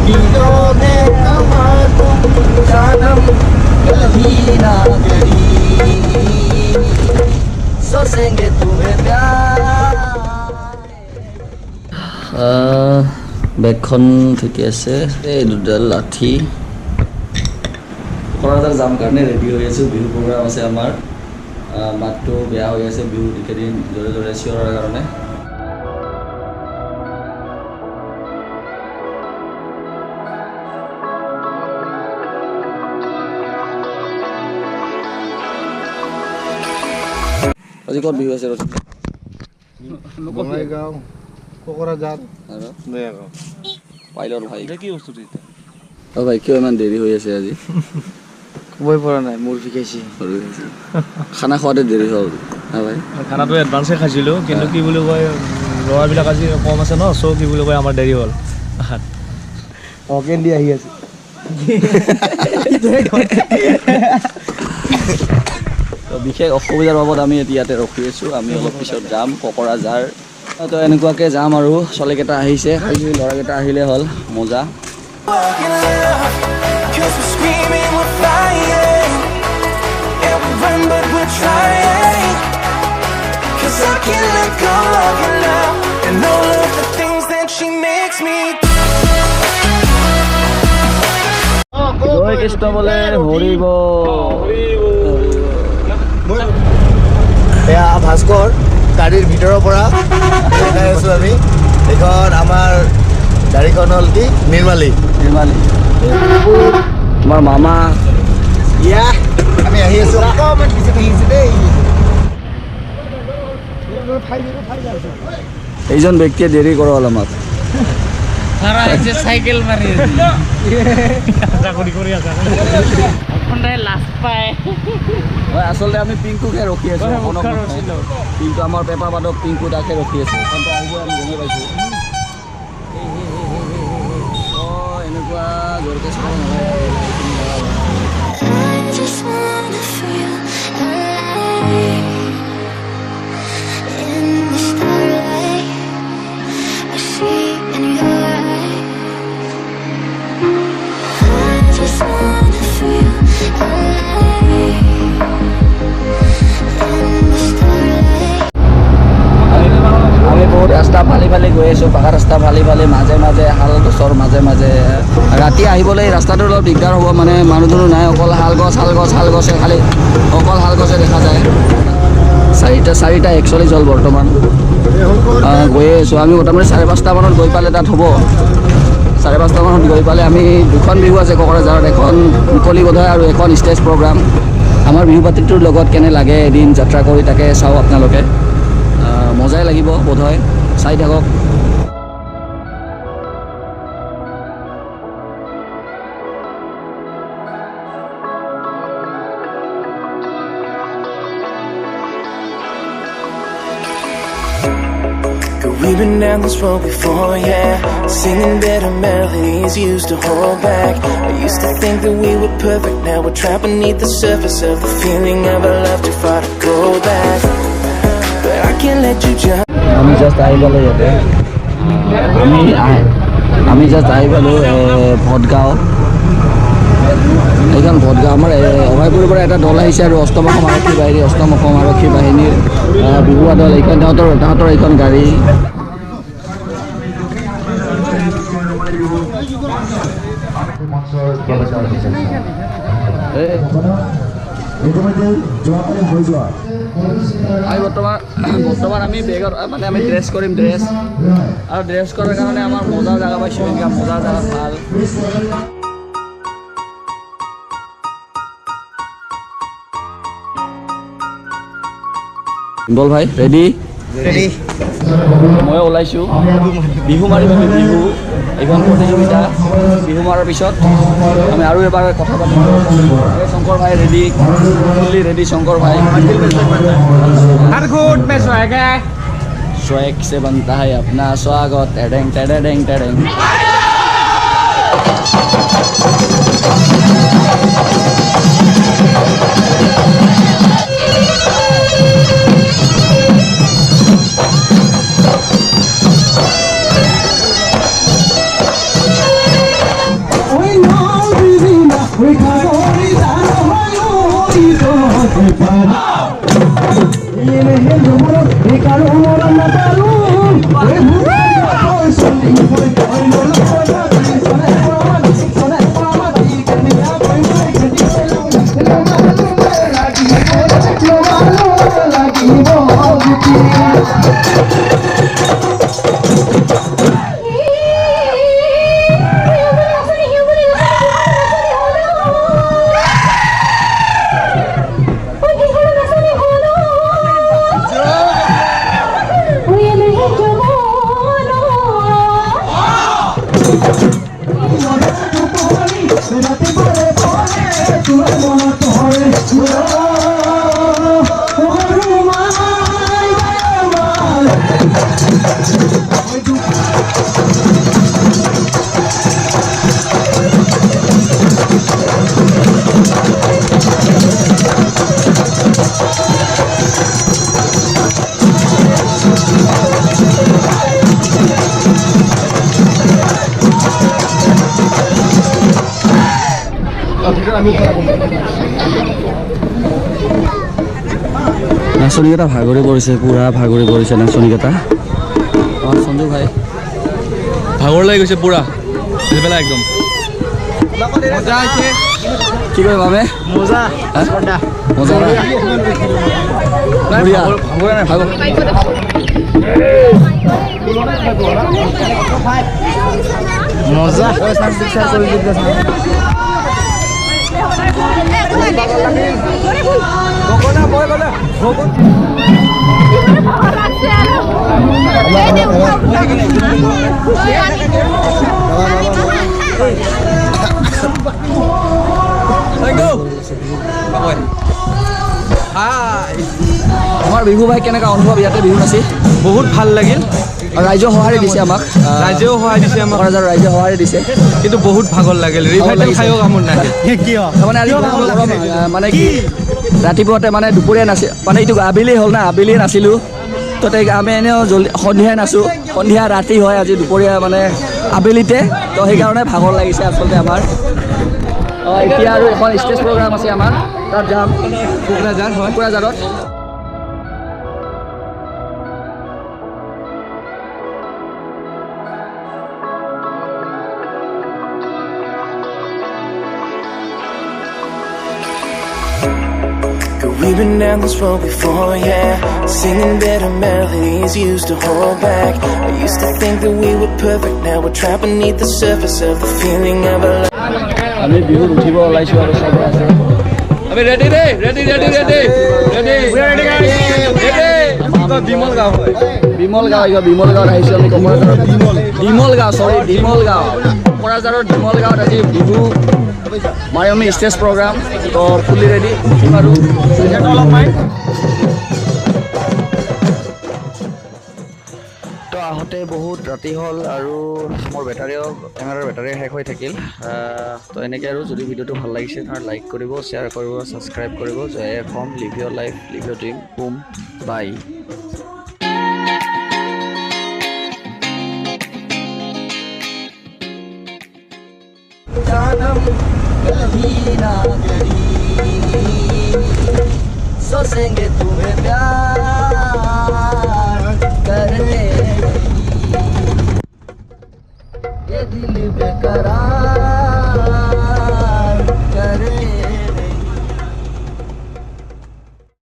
दिलों ने हमार जानम कभी ना गई सोचेंगे तुम्हें प्यार বেগখন ঠিকে আছে এই দুডাল লাঠি কৰাজাৰ যাম কাৰণে ৰেডি হৈ আছোঁ বিহু প্ৰগ্ৰাম আছে আমাৰ মাতটো বেয়া হৈ আছে বিহু এইকেইদিন জোৰে জোৰে চিঞৰাৰ কাৰণে আজি ক'ত বিহু আছে ৰচি বঙাইগাঁও কোকৰাঝাৰ আৰু নয়াগাঁও পাইলৰ ভাই কি বস্তু অ ভাই কিয় ইমান দেৰি হৈ আছে আজি ক'বই পৰা নাই মোৰ শিকাইছে খানা খোৱাতে দেৰি হ'ল হা ভাই খানাটো এডভান্সে খাইছিলোঁ কিন্তু কি বুলি কয় ল'ৰাবিলাক আজি কম আছে ন চ' কি বুলি কয় আমাৰ দেৰি হ'ল অকেন দি আহি আছে বিশেষ অসুবিধাৰ বাবদ আমি ইয়াতে ৰখি আছোঁ আমি অলপ পিছত যাম কোকৰাঝাৰ তো এনেকুৱাকৈ যাম আৰু ছোৱালীকেইটা আহিছে খালি ল'ৰাকেইটা আহিলে হ'ল মজা জয় কৃষ্ণ বোলে হৰিব এয়া ভাস্কৰ গাড়ীৰ ভিতৰৰ পৰা দেখাই আছোঁ আমি এইখন আমাৰ গাড়ীখন হ'ল কি নিৰ্মালী তোমাৰ মামা ইয়া আমি আহি আছোঁ অকণমান পিছত আহিছোঁ দেই এইজন ব্যক্তিয়ে দেৰি কৰা হ'ল আমাক চাইকেল মাৰি লাষ্ট পায় হয় আচলতে আমি পিংকুকে ৰখি আছোঁ পিংকু আমাৰ পেপা বাদক পিংকু তাকে ৰখি আছোঁ আহিব আমি গমেই পাইছোঁ এনেকুৱা জোৰকৈ চাব নালাগে ৰাস্তা ফালি ফালি গৈ আছোঁ পাকা ৰাস্তা ফালি ফালি মাজে মাজে শাল গছৰ মাজে মাজে ৰাতি আহিবলৈ ৰাস্তাটো অলপ দিগদাৰ হ'ব মানে মানুহ দুনুহ নাই অকল শাল গছে খালি অকল শাল গছে দেখা যায় 4:41 হ'ল বৰ্তমান গৈয়ে আছোঁ আমি মোটামুটি 5:30 মানত গৈ পালে তাত হ'ব 5:30 মানত গৈ পালে আমি দুখন বিহু আছে কোকৰাঝাৰত এখন মুকলি বোধহয় আৰু এখন ষ্টেজ প্ৰগ্ৰাম আমাৰ বিহু পাৰ্টিটোৰ লগত কেনে লাগে এদিন যাত্ৰা কৰি তাকে চাওঁ আপোনালোকে মজাই লাগিব বোধহয় চাই থাকক We've been down this road before, yeah. Singing better melodies used to hold back. I used to think that we were perfect. Now we're trapped beneath the surface of the feeling of our love too far to go back. But I can't let you just. আমি just আহি পালোঁ ইয়াতে আমি just আহি পালোঁ ভটগাঁও এইখন ভটগাঁও আমাৰ অভয়পুৰৰ পৰা এটা দল আহিছে আৰু অষ্টম অসম আৰক্ষী বাহিনীৰ বিহুৱা দল এইখন তাহাঁতৰ এইখন গাড়ী আমি বৰ্তমান আমি বেগত মানে আমি ড্ৰেছ কৰিম আৰু ড্ৰেছ কৰাৰ কাৰণে আমাৰ মজাৰ জেগা পাইছোঁ এনেকুৱা মজাৰ জেগা ভাল বল ভাই ৰেডি মই ওলাইছোঁ বিহু মাৰিম আমি বিহু এইখন প্ৰতিযোগিতা বিহু মাৰাৰ পিছত আমি আৰু এবাৰ কথা পাতিম শংকৰ ভাই ৰেডি ফুল্লি ৰেডি শংকৰ ভাই स्वैग से बनता है अपना स्वागत टेडेंग टेडेंग टेडेंग নাচনীকেইটা ভাগৰি পৰিছে, পুৰা ভাগৰি পৰিছে নাচনীকেইটা। সঞ্জু ভাই ভাগৰ লাগি গৈছে পুৰা পেলাই একদম কি কয় বাবে মজা মজা বঢ়িয়া ভাগৰ মজা আমাৰ বিহু ভাই কেনেকুৱা অনুভৱ ইয়াতে বিহু নাচি? বহুত ভাল লাগিল আৰু ৰাইজেও সঁহাৰি দিছে আমাক, ৰাইজেও সহায় দিছে আমাক কোকৰাঝাৰৰ ৰাইজে সঁহাৰি দিছে। কিন্তু বহুত ভাগৰ লাগিল ৰিভাইটেল খায়ো কামত নাহিল তাৰমানে আজি মানে কি ৰাতিপুৱাতে মানে দুপৰীয়া নাচি মানে এইটো আবেলি হ'ল না, আবেলি নাছিলোঁ। তো আমি এনেও জল্দি সন্ধিয়াই নাচোঁ, সন্ধিয়া ৰাতি হয়, আজি দুপৰীয়া মানে আবেলিতে। তো সেইকাৰণে ভাগৰ লাগিছে আচলতে আমাৰ। এতিয়া আৰু এখন ষ্টেজ প্ৰগ্ৰাম আছে আমাৰ, তাত যাম কোকৰাঝাৰত। We've been down this road before, yeah. Singing better melodies used to hold back. I used to think that we were perfect. Now we're trapped beneath the surface of the feeling of a love. আমি বিহুত উঠিব ওলাইছোঁ আৰু চব আছে। আমি ready দেই, ready Bimal গাঁও হয়, বিমল গাঁৱত আহিছোঁ আমি কোকৰাঝাৰত। ডিমল গাঁও কোকৰাঝাৰৰ ডিমল গাঁৱত আজি বিহু মাৰি আমি ষ্টেজ প্ৰগ্ৰাম। তো ফুলি ৰেডি উঠিম আৰু তো আহোঁতে বহুত ৰাতি হ'ল আৰু মোৰ কেমেৰাৰ বেটাৰী শেষ হৈ থাকিল। তো এনেকৈ আৰু যদি ভিডিঅ'টো ভাল লাগিছে তেনেহ'লে লাইক কৰিব, শ্বেয়াৰ কৰিব, ছাবস্ক্ৰাইব কৰিব। জয় Assam, live your life, live your dream, boom bye. सोचेंगे तुम्हें प्यार करने ये दिल बेकरार